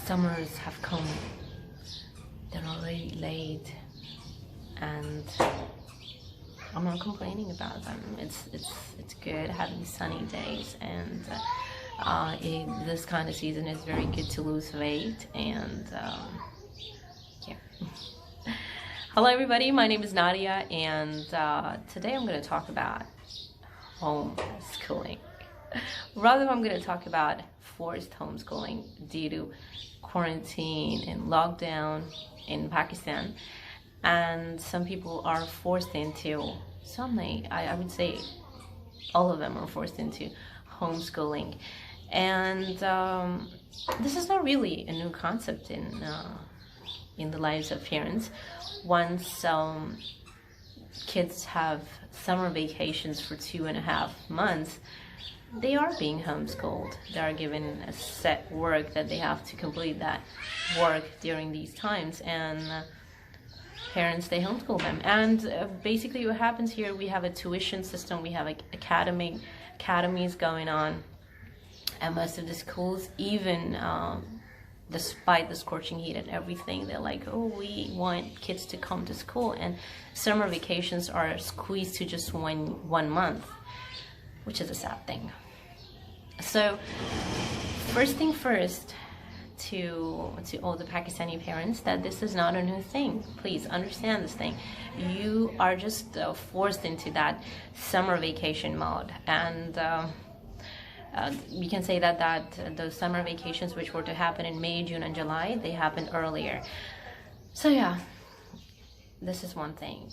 Summers have come. They're already late, and I'm not complaining about them. It's good having sunny days, and this kind of season is very good to lose weight. And yeah. Hello everybody, my name is Nadia, and today I'm going to talk about homeschooling. Rather, I'm going to talk about forced homeschooling due to quarantine and lockdown in Pakistan. And some people are forced into, I would say all of them are forced into homeschooling. And this is not really a new concept in the lives of parents. Once kids have summer vacations for 2.5 months, they are being homeschooled. They are given a set work that they have to complete that work during these times, and parents, they homeschool them. And basically what happens here, we have a tuition system, we have like academies going on, and most of the schools, even despite the scorching heat and everything, they're like, oh, we want kids to come to school, and summer vacations are squeezed to just one month, which is a sad thing. So first thing first, to all the Pakistani parents, that this is not a new thing. Please understand this thing. You are just forced into that summer vacation mode, and you can say that those summer vacations, which were to happen in May, June, and July, they happened earlier. So yeah, this is one thing.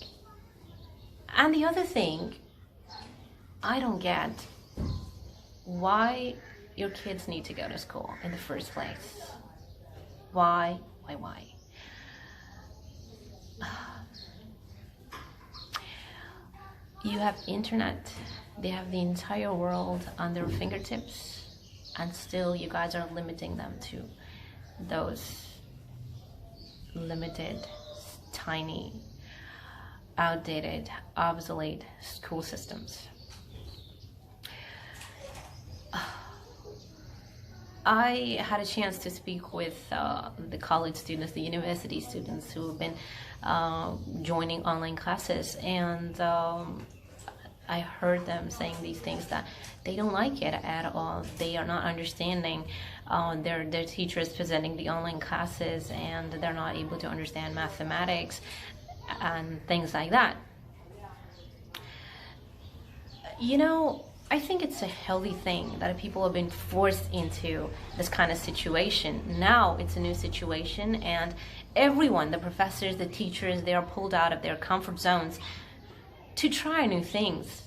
And the other thing, I don't get why your kids need to go to school in the first place. Why? You have internet, they have the entire world on their fingertips, and still you guys are limiting them to those limited, tiny, outdated, obsolete school systems. I had a chance to speak with the college students, the university students who have been joining online classes, and I heard them saying these things, that they don't like it at all. They are not understanding their teachers presenting the online classes, and they're not able to understand mathematics and things like that. You know, I think it's a healthy thing that people have been forced into this kind of situation. Now it's a new situation, and everyone, the professors, the teachers, they are pulled out of their comfort zones to try new things,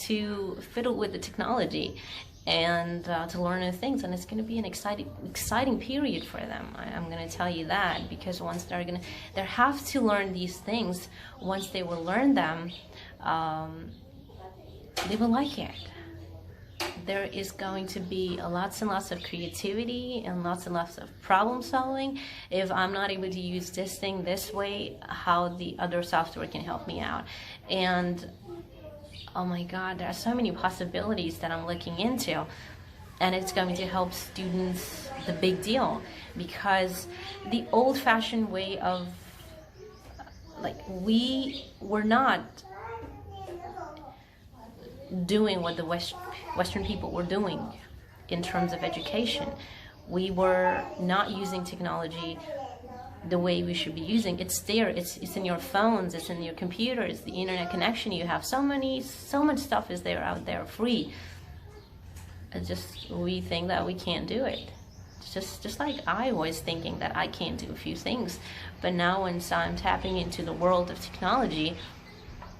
to fiddle with the technology, and to learn new things. And it's going to be an exciting period for them. I'm going to tell you that, because once they have to learn these things. Once they will learn them, they will like it. There is going to be lots and lots of creativity and lots of problem solving. If I'm not able to use this thing this way, how the other software can help me out. And oh my God, there are so many possibilities that I'm looking into, and it's going to help students the big deal, because the old-fashioned way of, we were not doing what the Western people were doing in terms of education. We were not using technology the way we should be using. It's there, it's in your phones, it's in your computers, the internet connection you have. So much stuff is there out there free. It's just, we think that we can't do it. It's just like I was thinking that I can't do a few things. But now once I'm tapping into the world of technology,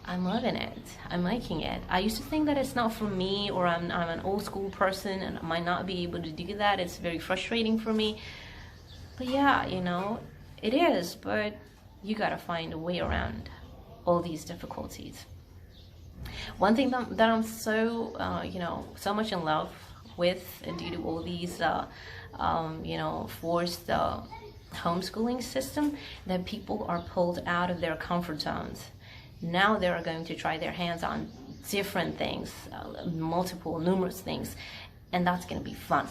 I'm loving it. I'm liking it. I used to think that it's not for me, or I'm an old school person and I might not be able to do that. It's very frustrating for me. But yeah, you know, it is, but you gotta find a way around all these difficulties. One thing that I'm so, so much in love with, due to all these, forced homeschooling system, that people are pulled out of their comfort zones. Now they are going to try their hands on different things, numerous things, and that's going to be fun.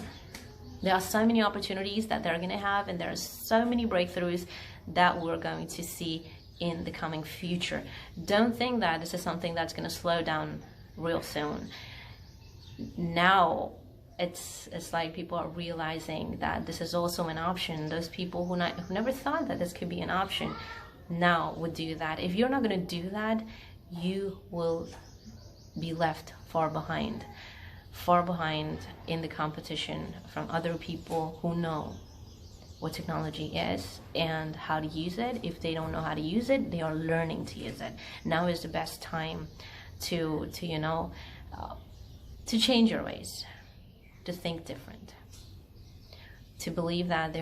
There are so many opportunities that they're going to have, and there are so many breakthroughs that we're going to see in the coming future. Don't think that this is something that's going to slow down real soon. Now it's like people are realizing that this is also an option. Those people who never thought that this could be an option now would do that. If you're not going to do that, you will be left far behind in the competition from other people who know what technology is and how to use it. If they don't know how to use it, they are learning to use it. Now is the best time to change your ways, to think different, to believe that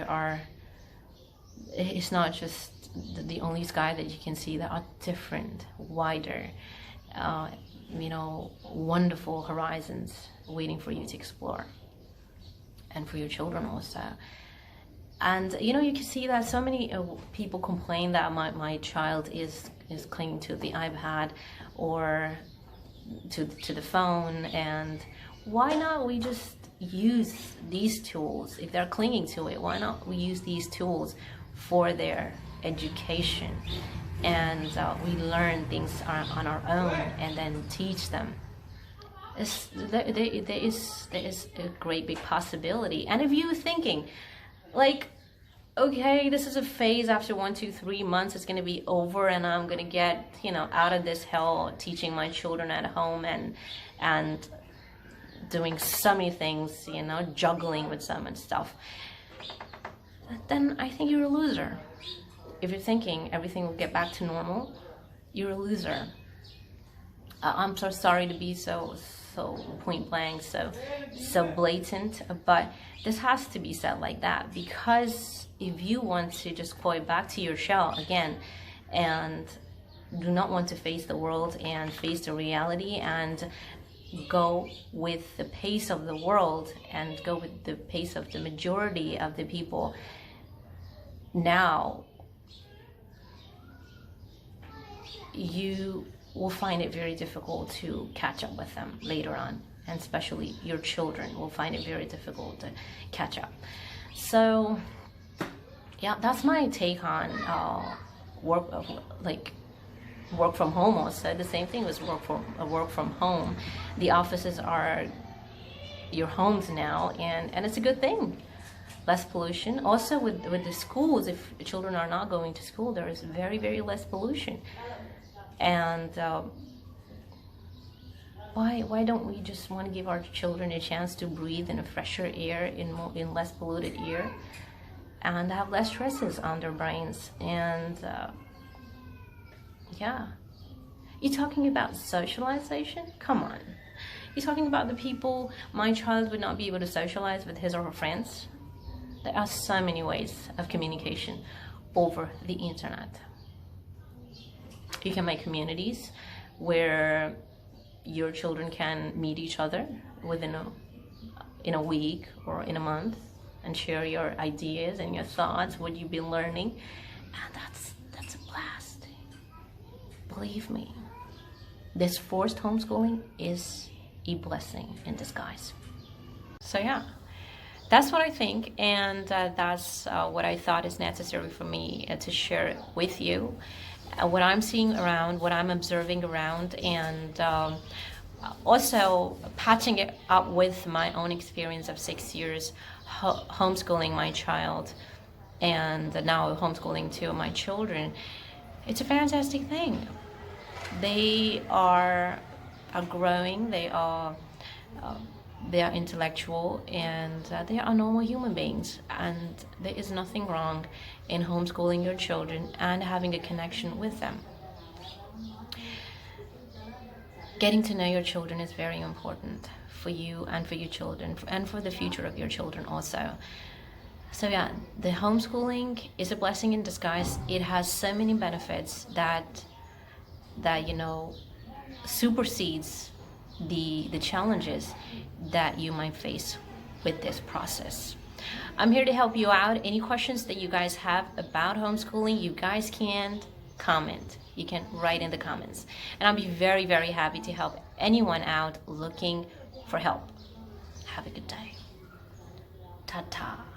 it's not just the only sky that you can see. There are different, wider, wonderful horizons waiting for you to explore, and for your children also. And you can see that so many people complain that my child is clinging to the iPad or to the phone, and why not we just use these tools? If they're clinging to it, why not we use these tools for their education, and we learn things on our own and then teach them. There is a great big possibility. And if you're thinking like, okay, this is a phase, after 1, 2, 3 months it's going to be over and I'm going to get out of this hell teaching my children at home and doing so many things, juggling with some and stuff, then I think you're a loser. If you're thinking everything will get back to normal, you're a loser. I'm so sorry to be so point blank, so blatant, but this has to be said like that, because if you want to just go back to your shell again and do not want to face the world and face the reality and go with the pace of the world and go with the pace of the majority of the people, now you will find it very difficult to catch up with them later on, and especially your children will find it very difficult to catch up. So yeah, that's my take on work from home. Also, the same thing was work from home. The offices are your homes now, and it's a good thing. Less pollution. Also with the schools, if children are not going to school, there is very, very less pollution. And why don't we just want to give our children a chance to breathe in a fresher air, in less polluted air, and have less stresses on their brains? And yeah, you're talking about socialization? Come on. You're talking about the people my child would not be able to socialize with his or her friends? There are so many ways of communication over the internet. You can make communities where your children can meet each other in a week or in a month and share your ideas and your thoughts, what you've been learning, and that's a blast. Believe me, this forced homeschooling is a blessing in disguise. So yeah, that's what I think, and that's what I thought is necessary for me to share with you. What I'm seeing around, what I'm observing around, and also patching it up with my own experience of 6 years homeschooling my child, and now homeschooling 2 of my children. It's a fantastic thing. They are growing, they are intellectual, and they are normal human beings, and there is nothing wrong in homeschooling your children and having a connection with them. Getting to know your children is very important for you and for your children, and for the future of your children also. So yeah, the homeschooling is a blessing in disguise. It has so many benefits that supersedes the challenges that you might face with this process. I'm here to help you out. Any questions that you guys have about homeschooling, you guys can comment. You can write in the comments. And I'll be very, very happy to help anyone out looking for help. Have a good day. Ta-ta.